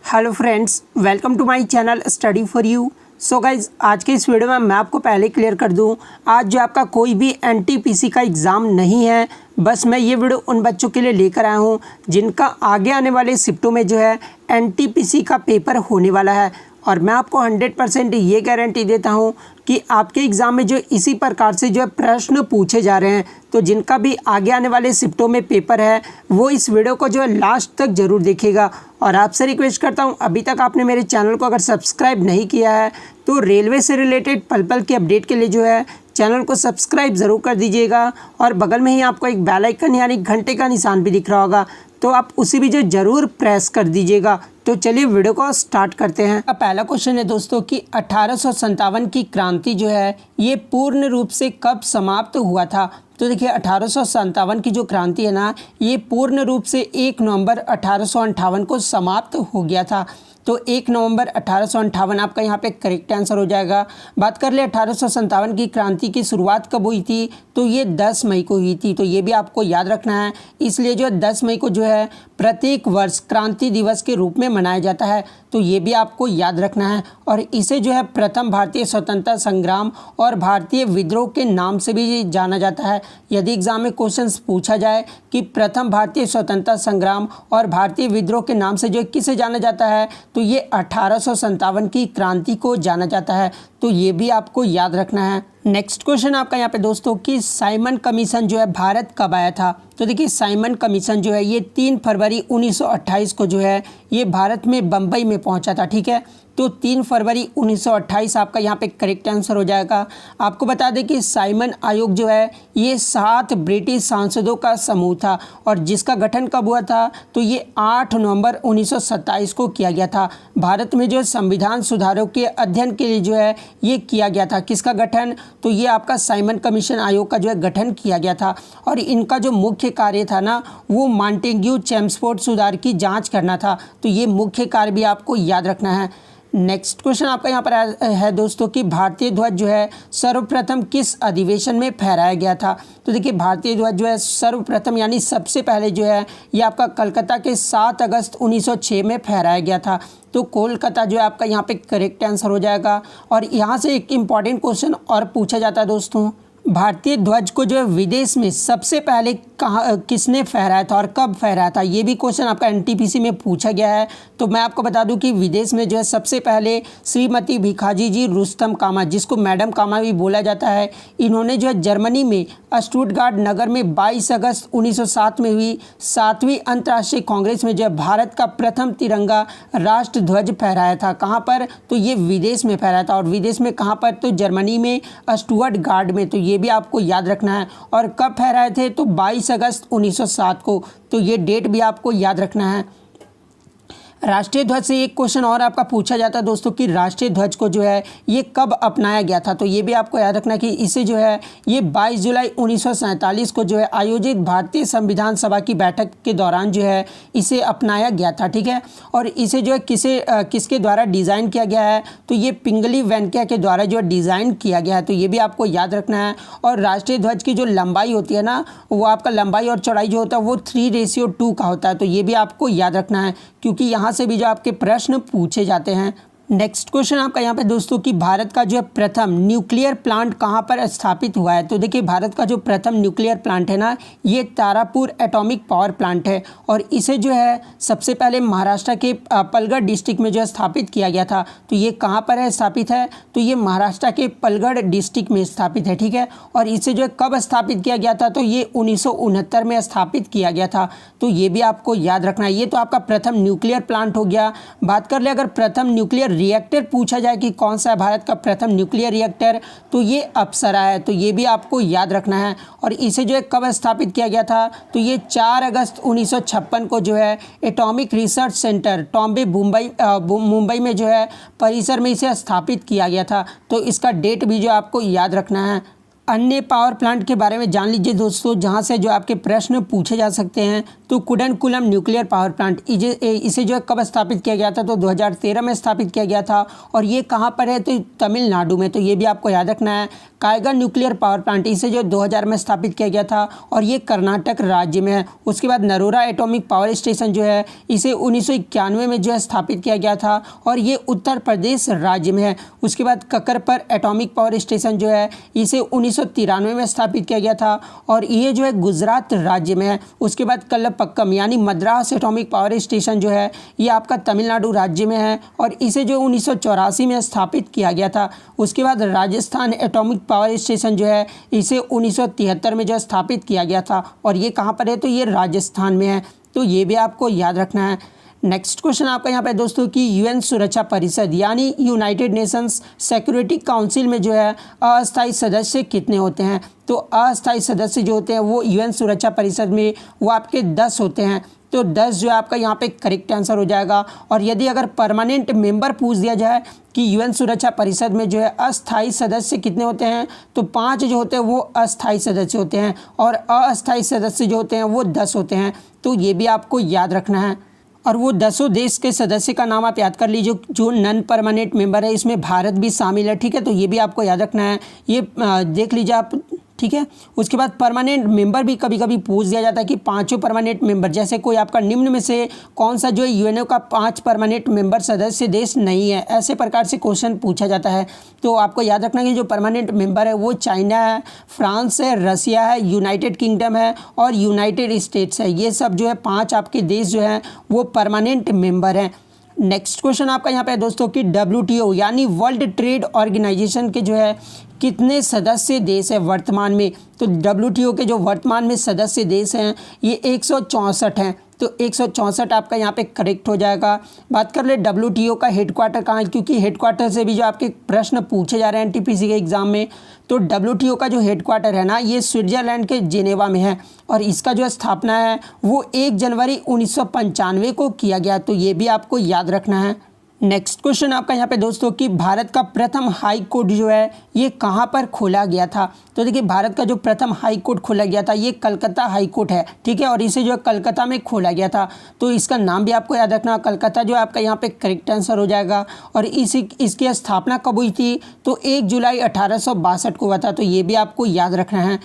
Hello friends, welcome to my channel study for you. So guys, आज के इस video में मैं आपको पहले क्लियर कर दूं, आज जो आपका कोई भी एनटीपीसी का एग्ज़ाम नहीं है। बस मैं ये वीडियो उन बच्चों के लिए लेकर आया हूं जिनका आगे आने वाले शिफ्टों में जो है एनटीपीसी का पेपर होने वाला है। और मैं आपको 100% ये गारंटी देता हूं कि आपके एग्ज़ाम में जो इसी प्रकार से जो है प्रश्न पूछे जा रहे हैं, तो जिनका भी आगे आने वाले शिफ्टों में पेपर है वो इस वीडियो को जो है लास्ट तक ज़रूर देखिएगा। और आपसे रिक्वेस्ट करता हूं, अभी तक आपने मेरे चैनल को अगर सब्सक्राइब नहीं किया है तो रेलवे से रिलेटेड पल पल के अपडेट के लिए जो है चैनल को सब्सक्राइब ज़रूर कर दीजिएगा। और बगल में ही आपको एक बेल आइकन यानी घंटे का निशान भी दिख रहा होगा, तो आप उसी भी जो ज़रूर प्रेस कर दीजिएगा। तो चलिए वीडियो को स्टार्ट करते हैं। पहला क्वेश्चन है दोस्तों कि 1857 की क्रांति जो है ये पूर्ण रूप से कब समाप्त हुआ था। तो देखिए 1857 की जो क्रांति है ना, ये पूर्ण रूप से 1 नवंबर 1858 को समाप्त हो गया था। तो 1 नवंबर 1858 आपका यहाँ पे करेक्ट आंसर हो जाएगा। बात कर ले 1857 की क्रांति की शुरुआत कब हुई थी, तो ये 10 मई को हुई थी। तो ये भी आपको याद रखना है, इसलिए जो 10 मई को जो है प्रत्येक वर्ष क्रांति दिवस के रूप में मनाया जाता है। तो ये भी आपको याद रखना है। और इसे जो है प्रथम भारतीय स्वतंत्रता संग्राम और भारतीय विद्रोह के नाम से भी जाना जाता है। यदि एग्जाम में क्वेश्चंस पूछा जाए कि प्रथम भारतीय स्वतंत्रता संग्राम और भारतीय विद्रोह के नाम से जो किसे जाना जाता है, तो ये 1857 की क्रांति को जाना जाता है। तो ये भी आपको याद रखना है। नेक्स्ट क्वेश्चन आपका यहाँ पे दोस्तों कि साइमन कमीशन जो है भारत कब आया था। तो देखिए साइमन कमीशन जो है ये 3 फरवरी 1928 को जो है ये भारत में बम्बई में पहुँचा था। ठीक है, तो 3 फरवरी 1928 आपका यहाँ पे करेक्ट आंसर हो जाएगा। आपको बता दें कि साइमन आयोग जो है ये 7 ब्रिटिश सांसदों का समूह था और जिसका गठन कब हुआ था, तो ये 8 नवंबर 1927 को किया गया था। भारत में जो संविधान सुधारों के अध्ययन के लिए जो है ये किया गया था। किसका गठन, तो ये आपका साइमन कमीशन आयोग का जो है गठन किया गया था। और इनका जो मुख्य कार्य था ना, वो मॉन्टेग्यू चेम्सफोर्ड सुधार की जाँच करना था। तो ये मुख्य कार्य भी आपको याद रखना है। नेक्स्ट क्वेश्चन आपका यहाँ पर है दोस्तों कि भारतीय ध्वज जो है सर्वप्रथम किस अधिवेशन में फहराया गया था। तो देखिए भारतीय ध्वज जो है सर्वप्रथम यानी सबसे पहले जो है ये आपका कलकत्ता के 7 अगस्त 1906 में फहराया गया था। तो कोलकाता जो है आपका यहाँ पे करेक्ट आंसर हो जाएगा। और यहाँ से एक इम्पॉर्टेंट क्वेश्चन और पूछा जाता है दोस्तों, भारतीय ध्वज को जो है विदेश में सबसे पहले कहाँ किसने फहराया था और कब फहराया था, ये भी क्वेश्चन आपका एनटीपीसी में पूछा गया है। तो मैं आपको बता दूं कि विदेश में जो है सबसे पहले श्रीमती भिखाजी जी रुस्तम कामा, जिसको मैडम कामा भी बोला जाता है, इन्होंने जो है जर्मनी में स्टुटगार्ट नगर में 22 अगस्त 1907 में हुई 7वीं अंतर्राष्ट्रीय कांग्रेस में जो है भारत का प्रथम तिरंगा राष्ट्र ध्वज फहराया था। कहाँ पर, तो ये विदेश में फहराया था। और विदेश में कहाँ पर, तो जर्मनी में स्टुटगार्ट में। तो ये भी आपको याद रखना है। और कब फहराए थे, तो 22 अगस्त 1907 को। तो ये डेट भी आपको याद रखना है। राष्ट्रीय ध्वज से एक क्वेश्चन और आपका पूछा जाता है दोस्तों कि राष्ट्रीय ध्वज को जो है ये कब अपनाया गया था। तो ये भी आपको याद रखना कि इसे जो है ये 22 जुलाई 1947 को जो है आयोजित भारतीय संविधान सभा की बैठक के दौरान जो है इसे अपनाया गया था। ठीक है, और इसे जो है किसके द्वारा डिज़ाइन किया गया है, तो ये पिंगली वेंकैया के द्वारा जो है डिज़ाइन किया गया है। तो ये भी आपको याद रखना है। और राष्ट्रीय ध्वज की जो लंबाई होती है ना, वो आपका लंबाई और चौड़ाई जो होता है वो 3:2 का होता है। तो ये भी आपको याद रखना है, क्योंकि यहाँ से भी जो आपके प्रश्न पूछे जाते हैं। नेक्स्ट क्वेश्चन आपका यहाँ पे दोस्तों कि भारत का जो है प्रथम न्यूक्लियर प्लांट कहाँ पर स्थापित हुआ है। तो देखिए भारत का जो प्रथम न्यूक्लियर प्लांट है ना, ये तारापुर एटॉमिक पावर प्लांट है। और इसे जो है सबसे पहले महाराष्ट्र के पलगढ़ डिस्ट्रिक्ट में जो है स्थापित किया गया था। तो ये कहाँ पर है स्थापित है, तो ये महाराष्ट्र के पलगढ़ डिस्ट्रिक्ट में स्थापित है। ठीक है, और इसे जो है कब स्थापित किया गया था, तो ये 1969 में स्थापित किया गया था। तो ये भी आपको याद रखना है। ये तो आपका प्रथम न्यूक्लियर प्लांट हो गया। बात कर ले अगर प्रथम न्यूक्लियर रिएक्टर पूछा जाए कि कौन सा है भारत का प्रथम न्यूक्लियर रिएक्टर, तो ये अप्सरा है। तो ये भी आपको याद रखना है। और इसे जो है कब स्थापित किया गया था, तो ये 4 अगस्त 1956 को जो है एटॉमिक रिसर्च सेंटर टॉम्बे मुंबई में जो है परिसर में इसे स्थापित किया गया था। तो इसका डेट भी जो आपको याद रखना है। अन्य पावर प्लांट के बारे में जान लीजिए दोस्तों, जहां से जो आपके प्रश्न पूछे जा सकते हैं। तो कुडनकुलम न्यूक्लियर पावर प्लांट इसे जो है कब स्थापित किया गया था, तो 2013 में स्थापित किया गया था। और ये कहाँ पर है, तो तमिलनाडु में, तो ये भी आपको याद रखना है। कायगर न्यूक्लियर पावर प्लांट इसे जो 2000 में स्थापित किया गया था और ये कर्नाटक राज्य में है। उसके बाद नरोरा एटॉमिक पावर स्टेशन जो है इसे 1991 में जो है स्थापित किया गया था और ये उत्तर प्रदेश राज्य में है। उसके बाद ककरपर एटॉमिक पावर स्टेशन जो है इसे 1993 में स्थापित किया गया था और ये जो है गुजरात राज्य में है। उसके बाद कल्लपक्कम यानी मद्रास एटॉमिक पावर स्टेशन जो है ये आपका तमिलनाडु राज्य में है और इसे जो 1984 में स्थापित किया गया था। उसके बाद राजस्थान एटॉमिक पावर स्टेशन जो है इसे 1973 में जो स्थापित किया गया था और ये कहाँ पर है, तो ये राजस्थान में है। तो ये भी आपको याद रखना है। नेक्स्ट क्वेश्चन आपका यहाँ पे दोस्तों कि यूएन सुरक्षा परिषद यानी यूनाइटेड नेशंस सिक्योरिटी काउंसिल में जो है अस्थायी सदस्य कितने होते हैं। तो अस्थायी सदस्य जो होते हैं वो यूएन सुरक्षा परिषद में वो आपके 10 होते हैं। तो 10 जो है आपका यहाँ पे करेक्ट आंसर हो जाएगा। और यदि अगर परमानेंट मेंबर पूछ दिया जाए कि यूएन सुरक्षा परिषद में जो है अस्थायी सदस्य कितने होते हैं, तो 5 जो होते हैं वो अस्थायी सदस्य होते हैं और अस्थायी सदस्य जो होते हैं वो 10 होते हैं। तो ये भी आपको याद रखना है। और वो 10 देश के सदस्य का नाम आप याद कर लीजिए जो नॉन परमानेंट मेंबर है, इसमें भारत भी शामिल है। ठीक है, तो ये भी आपको याद रखना है, ये देख लीजिए आप। ठीक है, उसके बाद परमानेंट मेंबर भी कभी कभी पूछ दिया जाता है कि 5 परमानेंट मेंबर, जैसे कोई आपका निम्न में से कौन सा जो है यूएनओ का 5 परमानेंट मेंबर सदस्य देश नहीं है, ऐसे प्रकार से क्वेश्चन पूछा जाता है। तो आपको याद रखना कि जो परमानेंट मेंबर है वो चाइना है, फ्रांस है, रसिया है, यूनाइटेड किंगडम है और यूनाइटेड स्टेट्स है। ये सब जो है 5 आपके देश जो हैं वो परमानेंट मेंबर हैं। नेक्स्ट क्वेश्चन आपका यहाँ पे दोस्तों कि WTO यानी वर्ल्ड ट्रेड ऑर्गेनाइजेशन के जो है कितने सदस्य देश है वर्तमान में। तो WTO के जो वर्तमान में सदस्य देश हैं ये 164 हैं। तो 164 आपका यहाँ पे करेक्ट हो जाएगा। बात कर ले WTO का हेडक्वार्टर कहाँ है, क्योंकि हेडक्वार्टर से भी जो आपके प्रश्न पूछे जा रहे हैं NTPC के एग्जाम में। तो WTO का जो हेडक्वार्टर है ना ये स्विट्जरलैंड के जेनेवा में है और इसका जो स्थापना है वो 1 जनवरी 1995 को किया गया। तो ये भी आपको याद रखना है। नेक्स्ट क्वेश्चन आपका यहाँ पे दोस्तों कि भारत का प्रथम हाई कोर्ट जो है ये कहाँ पर खोला गया था। तो देखिए भारत का जो प्रथम हाई कोर्ट खोला गया था ये कलकत्ता हाई कोर्ट है। ठीक है, और इसे जो है कलकत्ता में खोला गया था। तो इसका नाम भी आपको याद रखना, कलकत्ता जो है आपका यहाँ पे करेक्ट आंसर हो जाएगा। और इसकी स्थापना कब हुई थी, तो 1 जुलाई 1862 को हुआ था। तो ये भी आपको याद रखना है।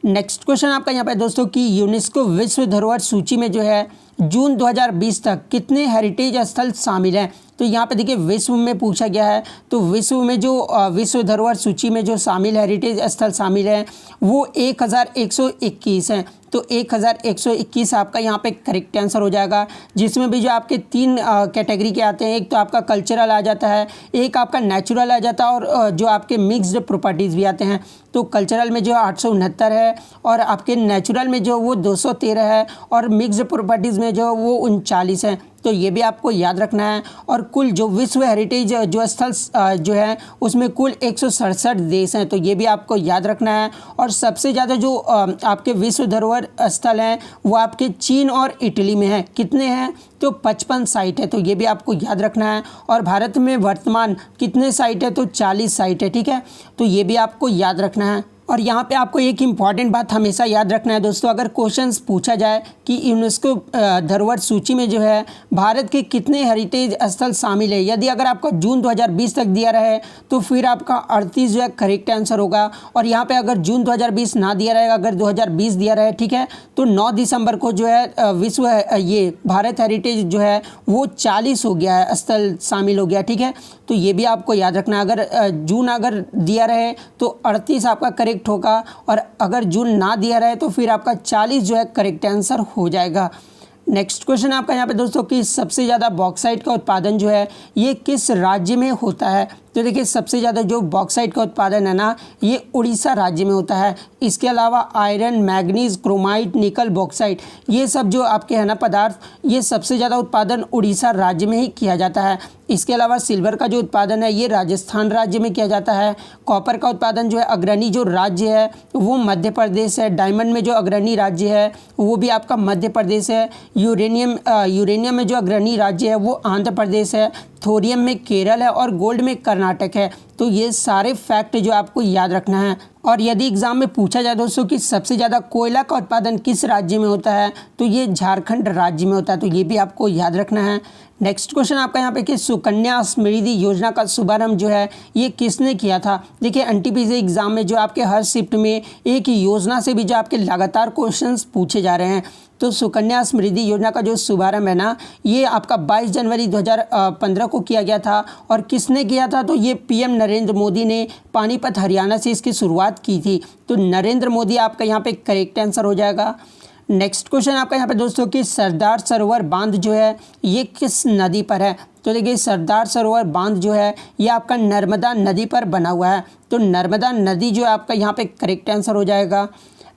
नेक्स्ट क्वेश्चन आपका यहाँ पे दोस्तों कि यूनेस्को विश्व धरोहर सूची में जो है जून 2020 तक कितने हेरिटेज स्थल शामिल हैं। तो यहाँ पे देखिए विश्व में पूछा गया है। तो विश्व में जो विश्व धरोहर सूची में जो शामिल हेरिटेज स्थल शामिल हैं वो 1121 हैं। तो 1121 आपका यहाँ पे करेक्ट आंसर हो जाएगा, जिसमें भी जो आपके 3 कैटेगरी के आते हैं। एक तो आपका कल्चरल आ जाता है, एक आपका नेचुरल आ जाता है और जो आपके मिक्स्ड प्रॉपर्टीज़ भी आते हैं। तो कल्चरल में जो 869 है और आपके नेचुरल में जो वो 213 है और मिक्स्ड प्रॉपर्टीज़ में जो वो 39 है। तो ये भी आपको याद रखना है। और कुल जो विश्व हेरिटेज जो स्थल जो है उसमें कुल 167 देश हैं। तो ये भी आपको याद रखना है। और सबसे ज़्यादा जो आपके विश्व धरोहर स्थल हैं वो आपके चीन और इटली में है। कितने हैं, तो 55 साइट है। तो ये भी आपको याद रखना है। और भारत में वर्तमान कितने साइट है, तो 40 साइट है। ठीक है, तो ये भी आपको याद रखना है। और यहाँ पे आपको एक इम्पॉर्टेंट बात हमेशा याद रखना है दोस्तों, अगर क्वेश्चंस पूछा जाए कि यूनेस्को धरोहर सूची में जो है भारत के कितने हेरिटेज स्थल शामिल है, यदि अगर आपका जून 2020 तक दिया रहे तो फिर आपका 38 जो है करेक्ट आंसर होगा। और यहाँ पे अगर जून 2020 ना दिया रहेगा, अगर 2020 दिया रहे, ठीक है, तो 9 दिसंबर को जो है विश्व ये भारत हेरिटेज जो है वो 40 हो गया है, स्थल शामिल हो गया। ठीक है, तो ये भी आपको याद रखना है। अगर जून अगर दिया रहे तो 38 आपका करेक्ट होगा और अगर जून ना दिया रहे तो फिर आपका 40 जो है करेक्ट आंसर हो जाएगा। नेक्स्ट क्वेश्चन आपका यहाँ पे दोस्तों कि सबसे ज़्यादा बॉक्साइट का उत्पादन जो है ये किस राज्य में होता है। तो देखिए सबसे ज़्यादा जो बॉक्साइट का उत्पादन है ना ये उड़ीसा राज्य में होता है। इसके अलावा आयरन, मैग्नीज, क्रोमाइट, निकल, बॉक्साइट ये सब जो आपके है ना पदार्थ ये सबसे ज़्यादा उत्पादन उड़ीसा राज्य में ही किया जाता है। इसके अलावा सिल्वर का जो उत्पादन है ये राजस्थान राज्य में किया जाता है। कॉपर का उत्पादन जो है अग्रणी जो राज्य है वो मध्य प्रदेश है। डायमंड में जो अग्रणी राज्य है वो भी आपका मध्य प्रदेश है। यूरेनियम में जो अग्रणी राज्य है वो आंध्र प्रदेश है। थोरियम में केरल है और गोल्ड में कर्नाटक है। तो ये सारे फैक्ट जो आपको याद रखना है। और यदि एग्जाम में पूछा जाए दोस्तों कि सबसे ज़्यादा कोयला का उत्पादन किस राज्य में होता है, तो ये झारखंड राज्य में होता है, तो ये भी आपको याद रखना है। नेक्स्ट क्वेश्चन आपका यहाँ पे कि सुकन्या समृद्धि योजना का शुभारंभ जो है ये किसने किया था। देखिए एनटीपीसी एग्जाम में जो आपके हर शिफ्ट में एक ही योजना से भी जो आपके लगातार क्वेश्चंस पूछे जा रहे हैं, तो सुकन्या समृद्धि योजना का जो शुभारंभ है ना, ये आपका 22 जनवरी 2015 को किया गया था। और किसने किया था, तो ये पीएम नरेंद्र मोदी ने पानीपत हरियाणा से इसकी शुरुआत की थी। तो नरेंद्र मोदी आपका यहाँ पे करेक्ट आंसर हो जाएगा। नेक्स्ट क्वेश्चन आपका यहाँ पे दोस्तों कि सरदार सरोवर बांध जो है ये किस नदी पर है। तो देखिए सरदार सरोवर बांध जो है ये आपका नर्मदा नदी पर बना हुआ है, तो नर्मदा नदी जो है आपका यहाँ पे करेक्ट आंसर हो जाएगा।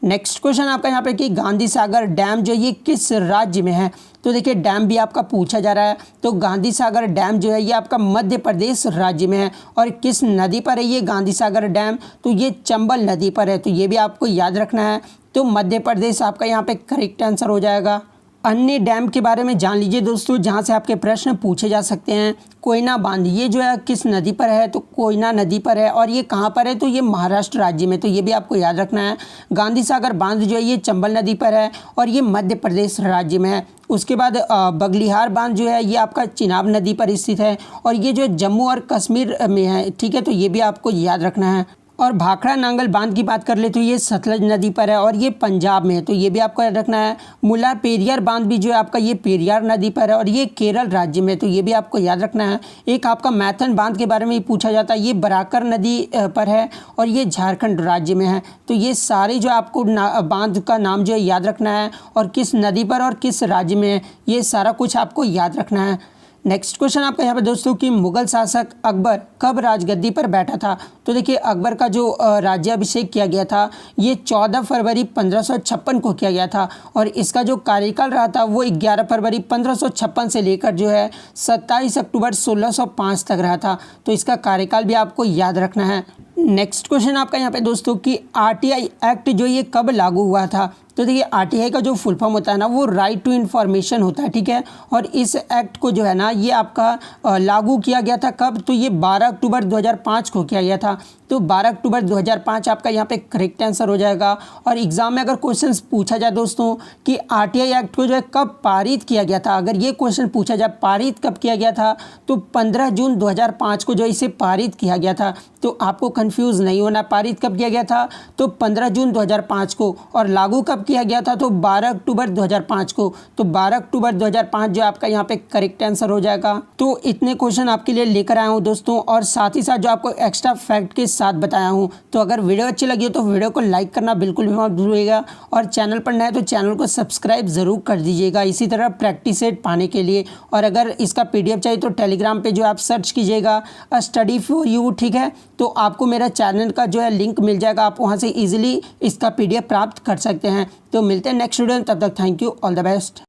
नेक्स्ट क्वेश्चन आपका यहाँ पे कि गांधी सागर डैम जो ये किस राज्य में है। तो देखिए डैम भी आपका पूछा जा रहा है, तो गांधी सागर डैम जो है ये आपका मध्य प्रदेश राज्य में है। और किस नदी पर है ये गांधी सागर डैम, तो ये चंबल नदी पर है, तो ये भी आपको याद रखना है। तो मध्य प्रदेश आपका यहाँ पे करेक्ट आंसर हो जाएगा। अन्य डैम के बारे में जान लीजिए दोस्तों जहाँ से आपके प्रश्न पूछे जा सकते हैं। कोयना बांध ये जो है किस नदी पर है, तो कोयना नदी पर है। और ये कहाँ पर है, तो ये महाराष्ट्र राज्य में, तो ये भी आपको याद रखना है। गांधी सागर बांध जो है ये चंबल नदी पर है और ये मध्य प्रदेश राज्य में है। उसके बाद बगलिहार बांध जो है ये आपका चिनाब नदी पर स्थित है और ये जो जम्मू और कश्मीर में है, ठीक है, तो ये भी आपको याद रखना है। और भाखड़ा नांगल बांध की बात कर ले तो ये सतलज नदी पर है और ये पंजाब में है, तो ये भी आपको याद रखना है। मुला पेरियार बांध भी जो है आपका ये पेरियार नदी पर है और ये केरल राज्य में, तो ये भी आपको याद रखना है। एक आपका मैथन बांध के बारे में पूछा जाता है, ये बराकर नदी पर है और ये झारखंड राज्य में है। तो ये सारे जो आपको बांध का नाम जो है याद रखना है और किस नदी पर और किस राज्य में है, ये सारा कुछ आपको याद रखना है। नेक्स्ट क्वेश्चन आपका यहाँ पे दोस्तों कि मुगल शासक अकबर कब राजगद्दी पर बैठा था। तो देखिए अकबर का जो राज्याभिषेक किया गया था ये 14 फरवरी 1556 को किया गया था और इसका जो कार्यकाल रहा था वो 11 फरवरी 1556 से लेकर जो है 27 अक्टूबर 1605 तक रहा था। तो इसका कार्यकाल भी आपको याद रखना है। नेक्स्ट क्वेश्चन आपका यहाँ पे दोस्तों कि आरटीआई एक्ट जो ये कब लागू हुआ था। तो देखिए आरटीआई का जो फुल फॉर्म होता है ना वो राइट टू इन्फॉर्मेशन होता है, ठीक है। और इस एक्ट को जो है ना ये आपका लागू किया गया था कब, तो ये 12 अक्टूबर 2005 को किया गया था। तो 12 अक्टूबर 2005 आपका यहाँ पे करेक्ट आंसर हो जाएगा। और एग्जाम में अगर क्वेश्चन पूछा जाए दोस्तों कि आरटीआई एक्ट को जो है कब पारित किया गया था, अगर ये क्वेश्चन पूछा जाए पारित कब किया गया था, तो 15 जून 2005 को जो इसे पारित किया गया था। तो आपको कंफ्यूज नहीं होना, पारित कब किया गया था, तो 15 जून 2005 को। और लागू कब किया गया था, तो 12 अक्टूबर 2005 को। तो 12 अक्टूबर 2005 जो आपका यहाँ पे करेक्ट आंसर हो जाएगा। तो इतने क्वेश्चन आपके लिए लेकर आया हूँ दोस्तों और साथ ही साथ जो आपको एक्स्ट्रा फैक्ट के साथ बताया हूँ। तो अगर वीडियो अच्छी लगी हो तो वीडियो को लाइक करना बिल्कुल भी मत भूलिएगा और चैनल पर नए हैं तो चैनल को सब्सक्राइब जरूर कर दीजिएगा इसी तरह प्रैक्टिस सेट पाने के लिए। और अगर इसका पीडीएफ चाहिए तो टेलीग्राम पे जो आप सर्च कीजिएगा स्टडी फॉर यू, ठीक है, तो आपको मेरा चैनल का जो है लिंक मिल जाएगा, आप वहाँ से ईजिली इसका पीडीएफ प्राप्त कर सकते हैं। तो मिलते हैं नेक्स्ट वीडियो में, तब तक thank you, all the best.